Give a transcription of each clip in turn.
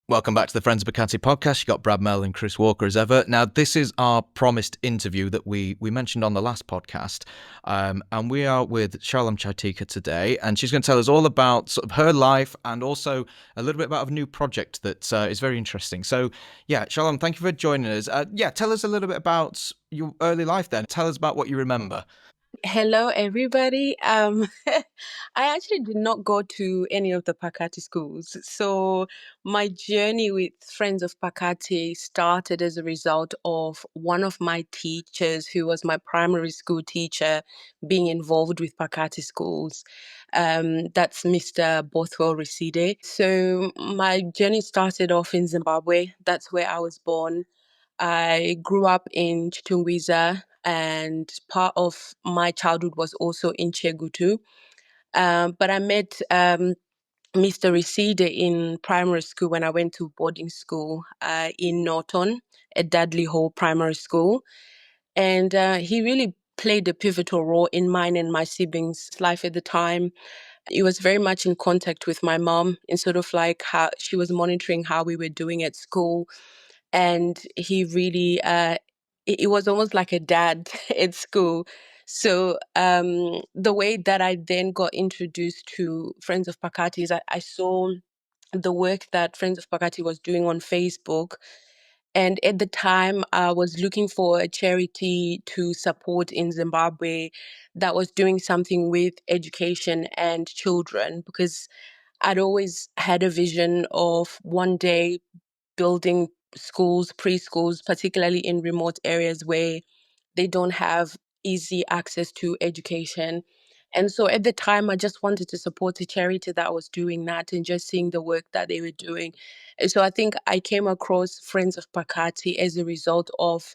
Welcome back to the Friends of Pakati podcast. You got Brad Mel and Chris Walker as ever. Now, this is our promised interview that we mentioned on the last podcast, and we are with Shalom Chaitika today, and she's going to tell us all about sort of her life and also a little bit about a new project that is very interesting. So, yeah, Shalom, thank you for joining us. Tell us a little bit about your early life then. Tell us about what you remember. Hello, everybody. I actually did not go to any of the Pakati schools. So my journey with Friends of Pakati started as a result of one of my teachers, who was my primary school teacher, being involved with Pakati schools. That's Mr. Bothwell Reside. So my journey started off in Zimbabwe. That's where I was born. I grew up in Chitungwiza, and part of my childhood was also in Chegutu. But I met Mr. Reside in primary school when I went to boarding school in Norton at Dudley Hall Primary School. And he really played a pivotal role in mine and my siblings' life at the time. He was very much in contact with my mom, in sort of like how she was monitoring how we were doing at school. And he really, it was almost like a dad at school. So the way that I then got introduced to Friends of Pakati is I saw the work that Friends of Pakati was doing on Facebook. And at the time, I was looking for a charity to support in Zimbabwe that was doing something with education and children, because I'd always had a vision of one day building schools, preschools, particularly in remote areas where they don't have easy access to education. And so at the time, I just wanted to support a charity that was doing that and just seeing the work that they were doing. And so I think I came across Friends of Pakati as a result of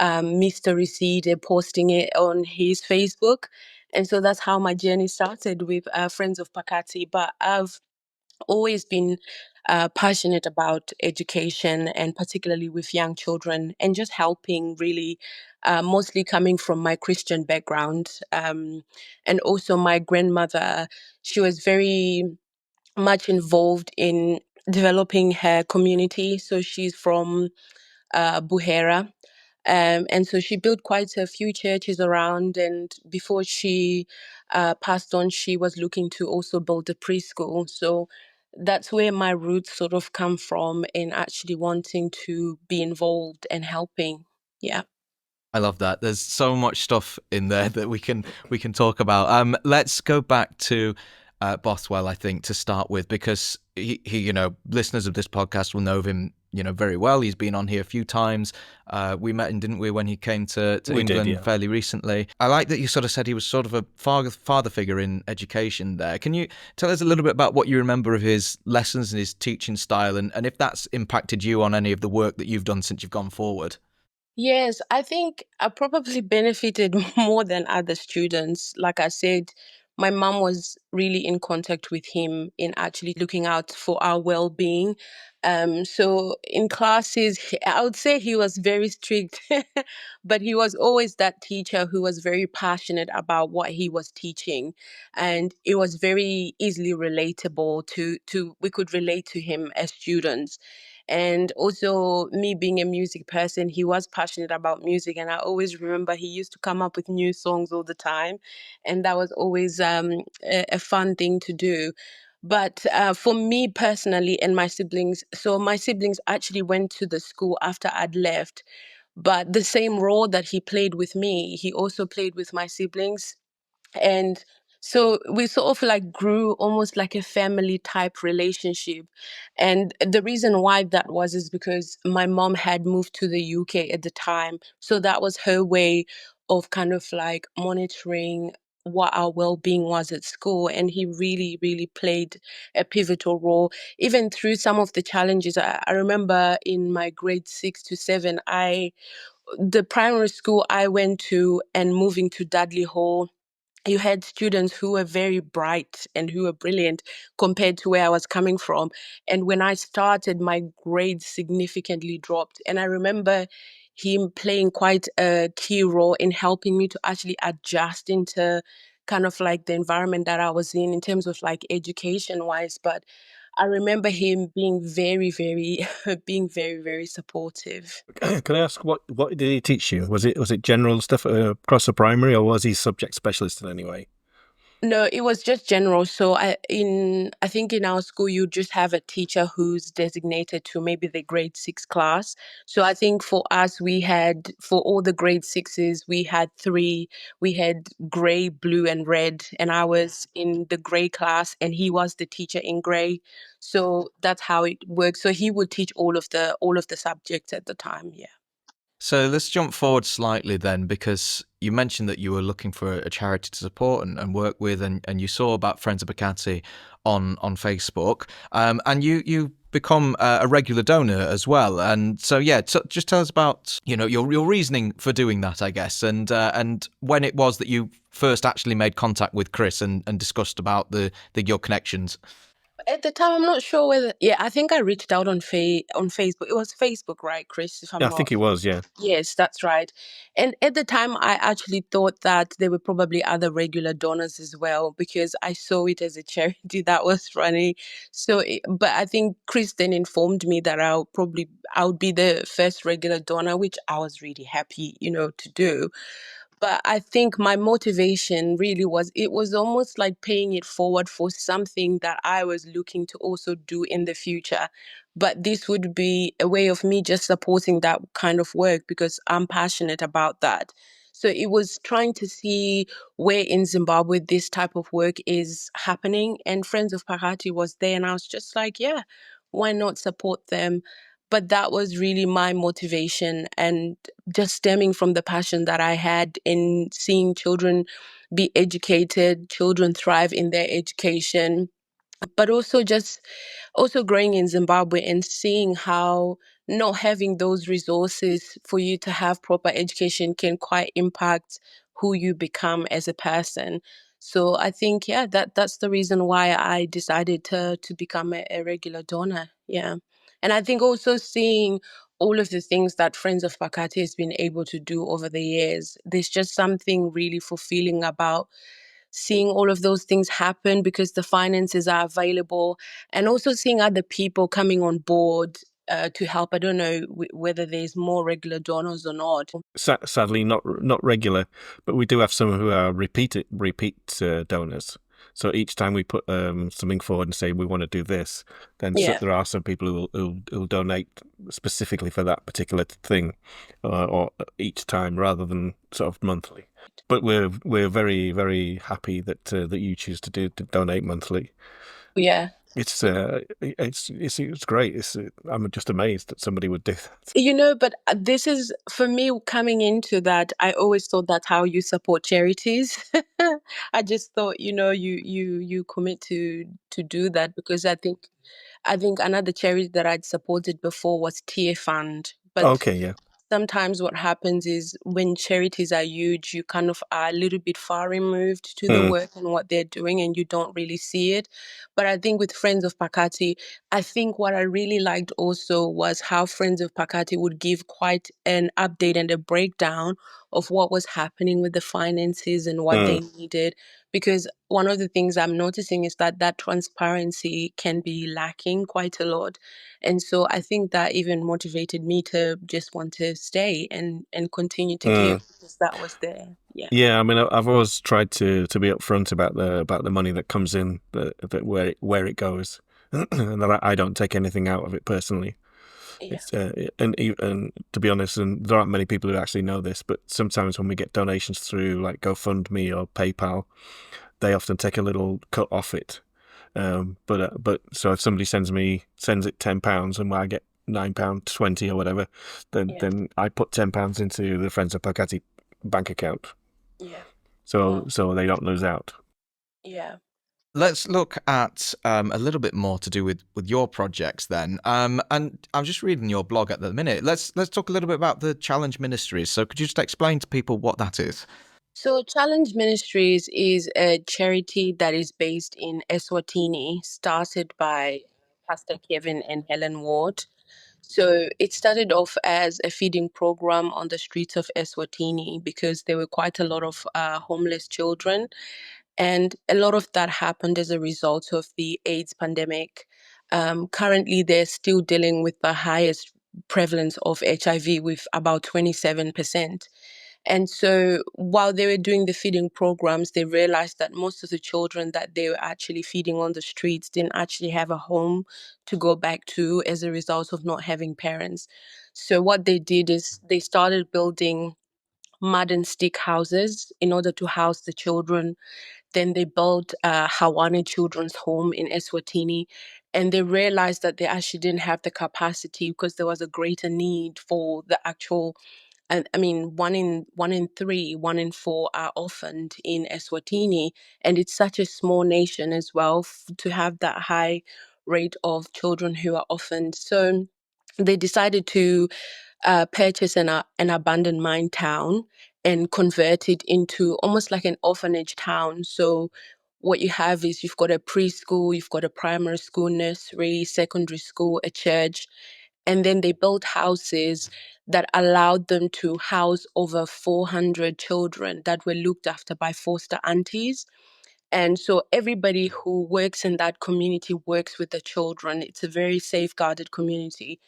Mr. Reside posting it on his Facebook. And so that's how my journey started with Friends of Pakati. But I've always been passionate about education, and particularly with young children, and just helping really, mostly coming from my Christian background. And also my grandmother, she was very much involved in developing her community. So she's from Buhera. And so she built quite a few churches around. And before she passed on, she was looking to also build a preschool. So that's where my roots sort of come from, in actually wanting to be involved and helping. Yeah. I love that. There's so much stuff in there that we can talk about. Let's go back to Bothwell, I think, to start with, because he listeners of this podcast will know of him, very well. He's been on here a few times. We met him, didn't we, when he came to England fairly recently. I like that you sort of said he was sort of a father figure in education there. Can you tell us a little bit about what you remember of his lessons and his teaching style, and if that's impacted you on any of the work that you've done since you've gone forward? Yes, I think I probably benefited more than other students. Like I said, my mom was really in contact with him in actually looking out for our well-being. So in classes, I would say he was very strict, but he was always that teacher who was very passionate about what he was teaching, and it was very easily relatable to we could relate to him as students. And also, me being a music person, he was passionate about music. And I always remember he used to come up with new songs all the time. And that was always a fun thing to do. But for me personally and my siblings, so my siblings actually went to the school after I'd left. But the same role that he played with me, he also played with my siblings. And so we sort of like grew almost like a family type relationship. And the reason why that was is because my mom had moved to the UK at the time. So that was her way of kind of like monitoring what our well-being was at school. And he really, really played a pivotal role, even through some of the challenges. I remember in my grade 6 to 7, the primary school I went to and moving to Dudley Hall, you had students who were very bright and who were brilliant compared to where I was coming from. And when I started, my grades significantly dropped. And I remember him playing quite a key role in helping me to actually adjust into kind of like the environment that I was in terms of like education wise. But I remember him being very, very, being very, very supportive. Can I ask what did he teach you? Was it general stuff across the primary, or was he subject specialist in any way? No, it was just general. So I think in our school you just have a teacher who's designated to maybe the grade 6 class. So I think for us we had, for all the grade 6s, we had three. We had gray, blue and red, and I was in the gray class and he was the teacher in gray. So that's how it works. So he would teach all of the subjects at the time, yeah. So let's jump forward slightly then, because you mentioned that you were looking for a charity to support and work with, and you saw about Friends of Pakati on Facebook, and you become a regular donor as well. And so yeah, just tell us about your reasoning for doing that, I guess, and when it was that you first actually made contact with Chris and discussed about your connections. At the time, I'm not sure whether. Yeah, I think I reached out on Facebook. It was Facebook, right, Chris? If Yeah, I'm I think not. it was. Yeah. Yes, that's right. And at the time, I actually thought that there were probably other regular donors as well because I saw it as a charity that was running. So, but I think Chris then informed me that I would be the first regular donor, which I was really happy, to do. But I think my motivation really was, it was almost like paying it forward for something that I was looking to also do in the future. But this would be a way of me just supporting that kind of work because I'm passionate about that. So it was trying to see where in Zimbabwe this type of work is happening. And Friends of Pakati was there. And I was just like, yeah, why not support them? But that was really my motivation, and just stemming from the passion that I had in seeing children be educated, children thrive in their education, but also just also growing in Zimbabwe and seeing how not having those resources for you to have proper education can quite impact who you become as a person. So I think, yeah, that's the reason why I decided to become a regular donor. Yeah. And I think also seeing all of the things that Friends of Pakati has been able to do over the years, there's just something really fulfilling about seeing all of those things happen because the finances are available, and also seeing other people coming on board to help. I don't know whether there's more regular donors or not. Sadly, not regular, but we do have some who are repeat donors. So each time we put something forward and say we want to do this, then Yeah. there are some people who'll donate specifically for that particular thing, or each time rather than sort of monthly. But we're very, very happy that that you choose to donate monthly. Yeah. It's great. I'm just amazed that somebody would do that. But this is for me coming into that. I always thought that's how you support charities. I just thought, you commit to do that because I think another charity that I'd supported before was Tier Fund, but Okay, yeah. sometimes what happens is when charities are huge, you kind of are a little bit far removed to the Mm, work and what they're doing, and you don't really see it. But I think with Friends of Pakati, I think what I really liked also was how Friends of Pakati would give quite an update and a breakdown of what was happening with the finances and what mm. they needed. Because one of the things I'm noticing is that transparency can be lacking quite a lot. And so I think that even motivated me to just want to stay and continue to give Mm. because that was there. Yeah. Yeah, I mean, I've always tried to be upfront about the money that comes in, that where it goes, and that I don't take anything out of it personally. Yeah. It's and to be honest, and there aren't many people who actually know this, but sometimes when we get donations through like GoFundMe or PayPal, they often take a little cut off it. But so if somebody sends it £10 and I get £9.20 or whatever, then Yeah. then I put £10 into the Friends of Pakati bank account, Yeah. so Wow. so they don't lose out. Yeah. Let's look at a little bit more to do with your projects then. And I'm just reading your blog at the minute. Let's talk a little bit about the Challenge Ministries. So could you just explain to people what that is? So Challenge Ministries is a charity that is based in Eswatini, started by Pastor Kevin and Helen Ward. So it started off as a feeding program on the streets of Eswatini because there were quite a lot of homeless children. And a lot of that happened as a result of the AIDS pandemic. Currently, they're still dealing with the highest prevalence of HIV with about 27%. And so while they were doing the feeding programs, they realized that most of the children that they were actually feeding on the streets didn't actually have a home to go back to as a result of not having parents. So what they did is they started building mud and stick houses in order to house the children. Then they built a Hawane Children's Home in Eswatini, and they realized that they actually didn't have the capacity because there was a greater need for the actual. And I mean, one in four are orphaned in Eswatini, and it's such a small nation as well to have that high rate of children who are orphaned. So they decided to purchase an abandoned mine town and convert it into almost like an orphanage town. So what you have is you've got a preschool, you've got a primary school, nursery, secondary school, a church, and then they built houses that allowed them to house over 400 children that were looked after by foster aunties. And so everybody who works in that community works with the children. It's a very safeguarded community.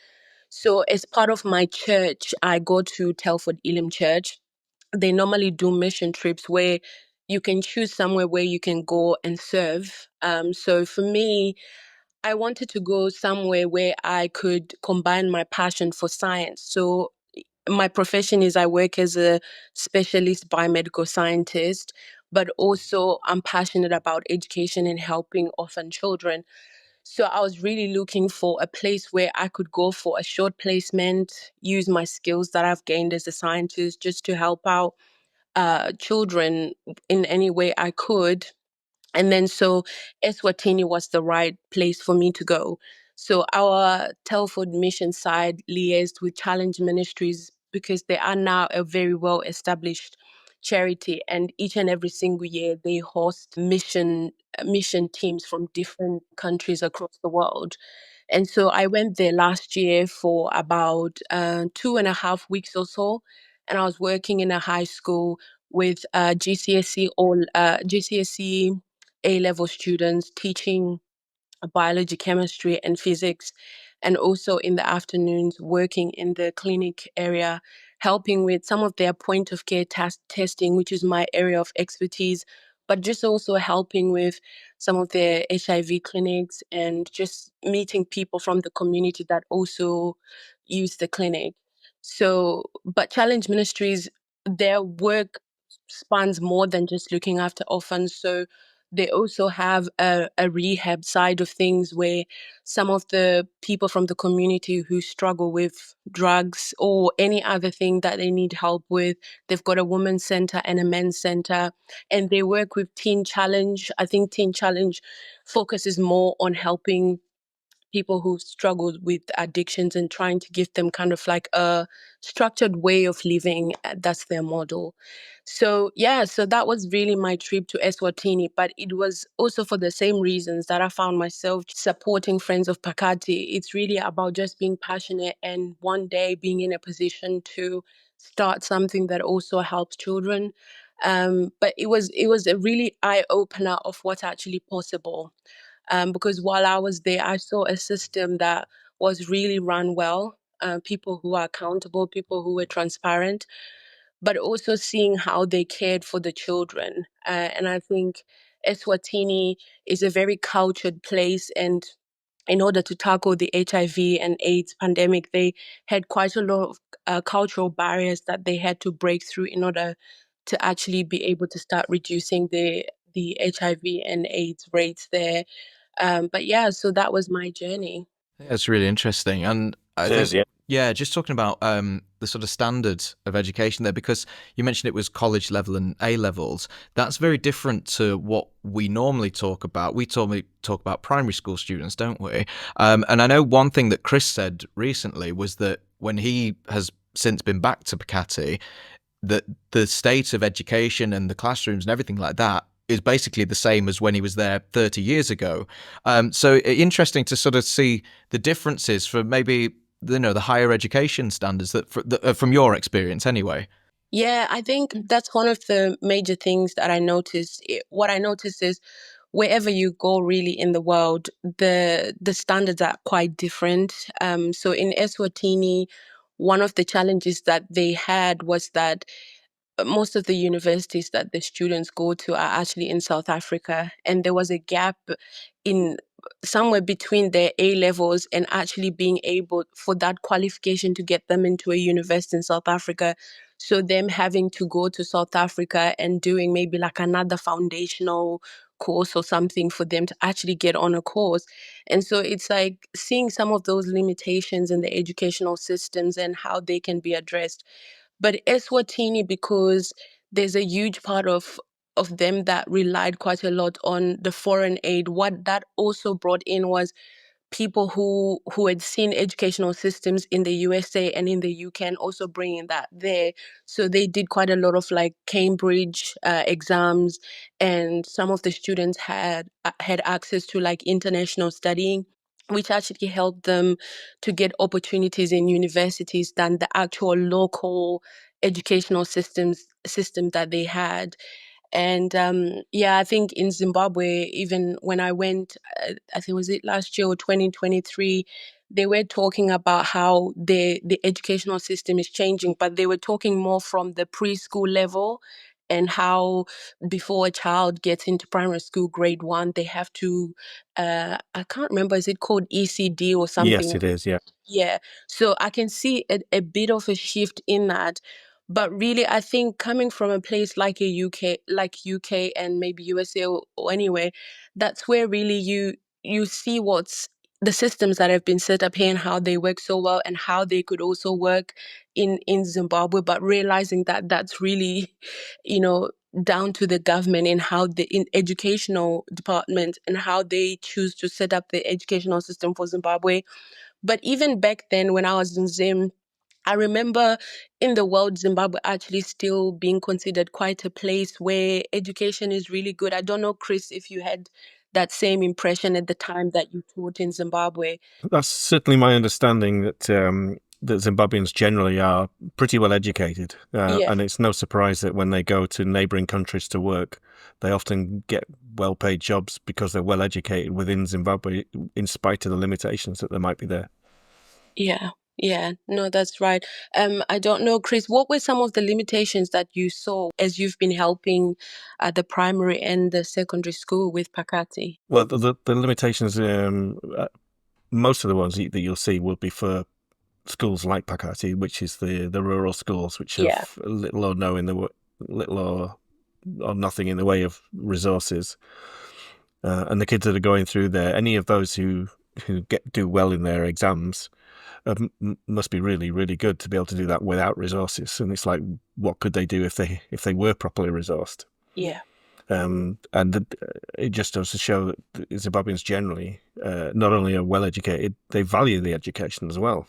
So as part of my church, I go to Telford Elim Church. They normally do mission trips where you can choose somewhere where you can go and serve. So for me, I wanted to go somewhere where I could combine my passion for science. So my profession is I work as a specialist biomedical scientist, but also I'm passionate about education and helping orphan children. So I was really looking for a place where I could go for a short placement, use my skills that I've gained as a scientist just to help out children in any way I could. And then so Eswatini was the right place for me to go. So our Telford mission side liaised with Challenge Ministries because they are now a very well established charity, and each and every single year they host mission teams from different countries across the world. And so I went there last year for about 2.5 weeks or so, and I was working in a high school with GCSE A-level students teaching biology, chemistry, and physics, and also in the afternoons working in the clinic area, helping with some of their point of care testing, which is my area of expertise, but just also helping with some of their HIV clinics and just meeting people from the community that also use the clinic. So, but Challenge Ministries, their work spans more than just looking after orphans. So they also have a rehab side of things where some of the people from the community who struggle with drugs or any other thing that they need help with, they've got a women's center and a men's center, and they work with Teen Challenge. I think Teen Challenge focuses more on helping people who struggle with addictions and trying to give them kind of like a structured way of living. That's their model. So yeah, so that was really my trip to Eswatini, but it was also for the same reasons that I found myself supporting Friends of Pakati. It's really about just being passionate and one day being in a position to start something that also helps children. But it was a really eye opener of what's actually possible, because while I was there, I saw a system that was really run well, people who are accountable, people who were transparent, but also seeing how they cared for the children. And I think Eswatini is a very cultured place, and in order to tackle the HIV and AIDS pandemic, they had quite a lot of cultural barriers that they had to break through in order to actually be able to start reducing the HIV and AIDS rates there. But yeah, so that was my journey. That's really interesting. And I It think, is, yeah. yeah, just talking about the sort of standard of education there, because you mentioned it was college level and A levels. That's very different to what we normally talk about. We normally talk about primary school students, don't we? And I know one thing that Chris said recently was that when he has since been back to Pakati, that the state of education and the classrooms and everything like that is basically the same as when he was there 30 years ago. So interesting to sort of see the differences for maybe the higher education standards that from your experience anyway? Yeah, I think that's one of the major things that I noticed. What I noticed is wherever you go really in the world, the standards are quite different. So in Eswatini, one of the challenges that they had was that most of the universities that the students go to are actually in South Africa, and there was a gap in somewhere between their A levels and actually being able for that qualification to get them into a university in South Africa. So them having to go to South Africa and doing maybe like another foundational course or something for them to actually get on a course. And so it's like seeing some of those limitations in the educational systems and how they can be addressed. But Eswatini, because there's a huge part of them that relied quite a lot on the foreign aid, what that also brought in was people who had seen educational systems in the USA and in the UK and also bringing that there. So they did quite a lot of like Cambridge exams, and some of the students had access to like international studying, which actually helped them to get opportunities in universities than the actual local educational system that they had. And yeah, I think in Zimbabwe, even when I went, I think was it last year or 2023, they were talking about how the educational system is changing, but they were talking more from the preschool level, and how before a child gets into primary school, grade 1, they have to, I can't remember, is it called ECD or Yes, something? it is. Yeah. Yeah. So I can see a bit of a shift in that. But really, I think coming from a place like UK and maybe USA or anywhere, that's where really you see what's the systems that have been set up here and how they work so well and how they could also work in Zimbabwe, but realizing that that's really, you know, down to the government and how the in educational department and how they choose to set up the educational system for Zimbabwe. But even back then, when I was in Zim, I remember in the world, Zimbabwe actually still being considered quite a place where education is really good. I don't know, Chris, if you had that same impression at the time that you taught in Zimbabwe. That's certainly my understanding that that Zimbabweans generally are pretty well educated, Yeah. and it's no surprise that when they go to neighbouring countries to work, they often get well-paid jobs because they're well educated within Zimbabwe, in spite of the limitations that there might be there. Yeah. Yeah, no, that's right. I don't know, Chris, what were some of the limitations that you saw as you've been helping the primary and the secondary school with Pakati? Well, the limitations, most of the ones that you'll see will be for schools like Pakati, which is the rural schools, which Yeah. have little or no in the little or nothing in the way of resources, and the kids that are going through there, any of those who do well in their exams, must be really, really good to be able to do that without resources. And it's like, what could they do if they were properly resourced? Yeah. And it just goes to show that Zimbabweans generally not only are well educated, they value the education as well.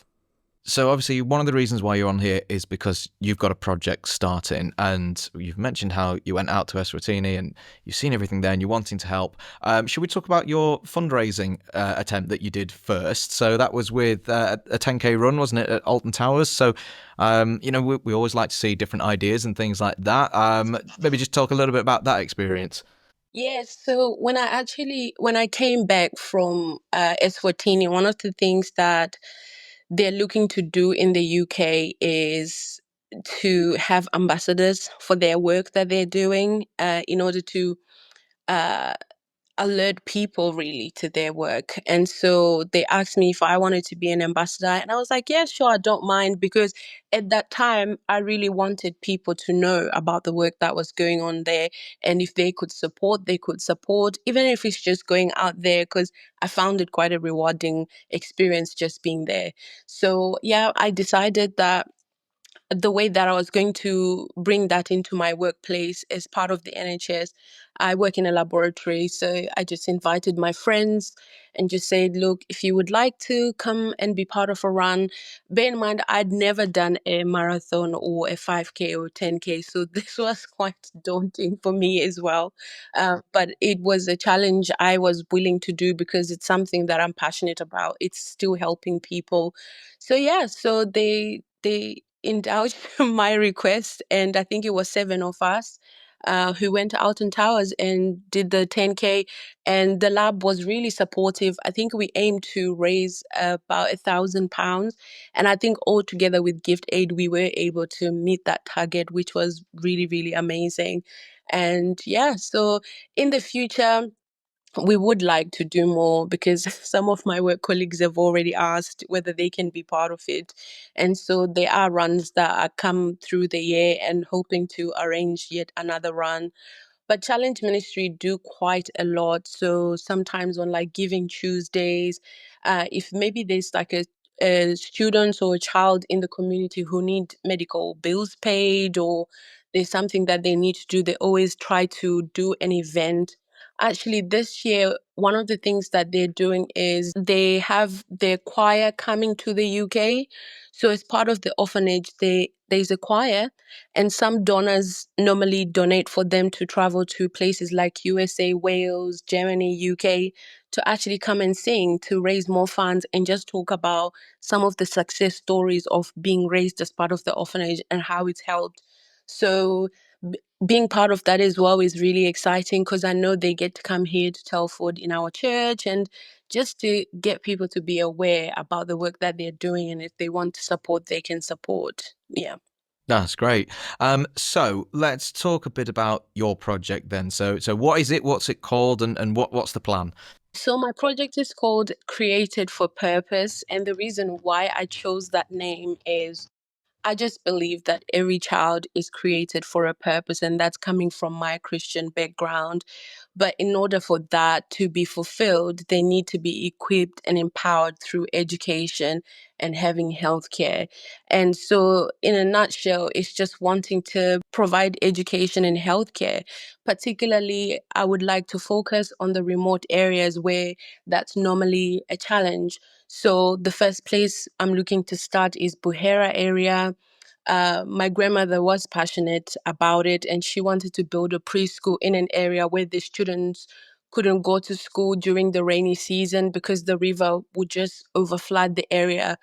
So obviously one of the reasons why you're on here is because you've got a project starting, and you've mentioned how you went out to Eswatini and you've seen everything there and you're wanting to help. Should we talk about your fundraising attempt that you did first? So that was with a 10K run, wasn't it, at Alton Towers? So, we always like to see different ideas and things like that. Maybe just talk a little bit about that experience. Yes, so when I came back from Eswatini, one of the things that they're looking to do in the UK is to have ambassadors for their work that they're doing, in order to uh, alert people really to their work. And so they asked me if I wanted to be an ambassador, and I was like, yeah, sure, I don't mind, because at that time I really wanted people to know about the work that was going on there, and if they could support, they could support, even if it's just going out there, because I found it quite a rewarding experience just being there. So yeah, I decided that the way that I was going to bring that into my workplace as part of the NHS, I work in a laboratory, so I just invited my friends and just said, look, if you would like to come and be part of a run, bear in mind, I'd never done a marathon or a 5K or 10K, so this was quite daunting for me as well. But it was a challenge I was willing to do because it's something that I'm passionate about. It's still helping people. So yeah, so they indulged my request, and I think it was 7 of us who went out on towers and did the 10K, and the lab was really supportive. I think we aimed to raise about £1,000, and I think all together with gift aid we were able to meet that target, which was really, really amazing. And yeah, so in the future we would like to do more, because some of my work colleagues have already asked whether they can be part of it. And so there are runs that are come through the year, and hoping to arrange yet another run. But Challenge Ministry do quite a lot. So sometimes on like Giving Tuesdays, if maybe there's like a student or a child in the community who need medical bills paid, or there's something that they need to do, they always try to do an event. Actually, this year, one of the things that they're doing is they have their choir coming to the UK. So as part of the orphanage, there's a choir, and some donors normally donate for them to travel to places like USA, Wales, Germany, UK, to actually come and sing, to raise more funds and just talk about some of the success stories of being raised as part of the orphanage and how it's helped. So being part of that as well is really exciting, because I know they get to come here to Telford in our church, and just to get people to be aware about the work that they're doing, and if they want to support, they can support. Yeah. That's great. So let's talk a bit about your project then. So what is it? What's it called? And what's the plan? So my project is called Created for Purpose, and the reason why I chose that name is I just believe that every child is created for a purpose, and that's coming from my Christian background. But in order for that to be fulfilled, they need to be equipped and empowered through education and having healthcare. And so, in a nutshell, it's just wanting to provide education and healthcare. Particularly, I would like to focus on the remote areas where that's normally a challenge. So the first place I'm looking to start is Buhera area. My grandmother was passionate about it, and she wanted to build a preschool in an area where the students couldn't go to school during the rainy season because the river would just overflood the area.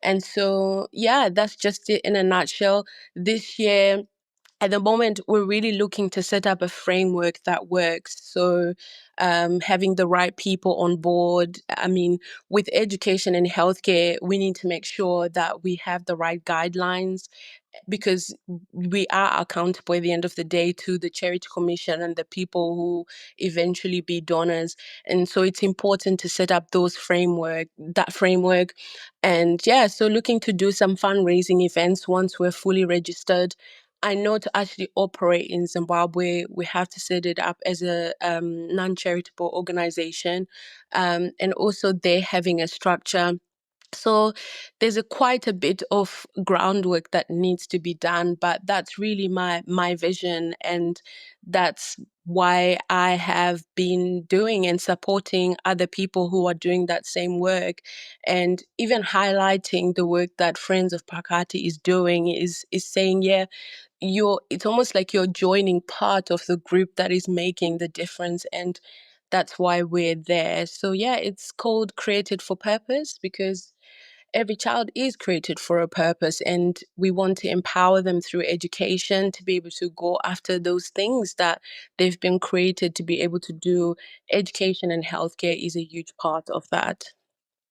And so, yeah, that's just it in a nutshell. This year, at the moment, we're really looking to set up a framework that works. So, having the right people on board. I mean, with education and healthcare, we need to make sure that we have the right guidelines, because we are accountable at the end of the day to the charity commission and the people who eventually be donors. And so it's important to set up that framework. And yeah, so looking to do some fundraising events once we're fully registered. I know to actually operate in Zimbabwe, we have to set it up as a non-charitable organization, and also they're having a structure. So there's quite a bit of groundwork that needs to be done, but that's really my vision, and that's why I have been doing and supporting other people who are doing that same work, and even highlighting the work that Friends of Pakati is doing is saying, yeah, it's almost like you're joining part of the group that is making the difference, and that's why we're there. So yeah, it's called Created for Purpose, because every child is created for a purpose, and we want to empower them through education to be able to go after those things that they've been created to be able to do. Education and healthcare is a huge part of that.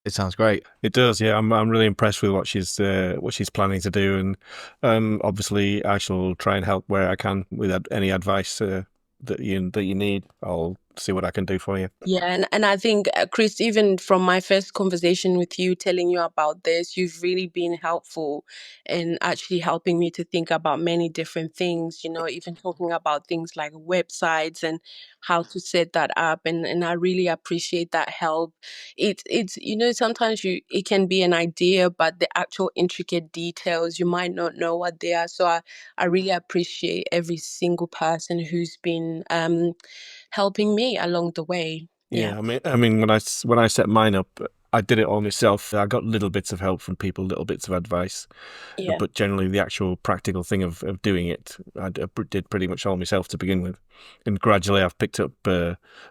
It sounds great. It does, yeah. I'm really impressed with what she's planning to do, and obviously I shall try and help where I can with any advice that you need. I'll see what I can do for you. Yeah, and I think, Chris, even from my first conversation with you, telling you about this, you've really been helpful in actually helping me to think about many different things, even talking about things like websites and how to set that up. And I really appreciate that help. It's sometimes it can be an idea, but the actual intricate details, you might not know what they are. So I really appreciate every single person who's been helping me along the way. Yeah, I mean, when I set mine up, I did it all myself. I got little bits of help from people, little bits of advice, Yeah. but generally the actual practical thing of doing it, I did pretty much all myself to begin with. And gradually I've picked up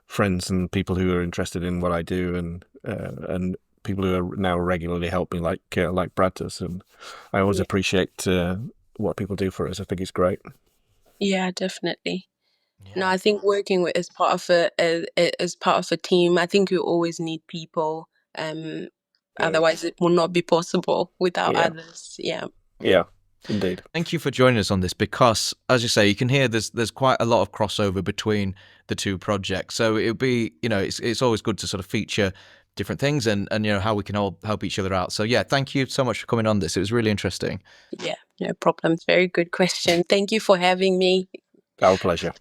friends and people who are interested in what I do, and people who are now regularly help me, like Brad does. And I always Yeah. appreciate what people do for us. I think it's great. Yeah, definitely. No, Yeah. I think working with as part of a team, I think you always need people. Otherwise it will not be possible without Yeah. others. Yeah. Yeah, indeed. Thank you for joining us on this because, as you say, you can hear there's quite a lot of crossover between the two projects. So it would be, it's always good to sort of feature different things and how we can all help each other out. So yeah, thank you so much for coming on this. It was really interesting. Yeah, no problems. Very good question. Thank you for having me. Our pleasure.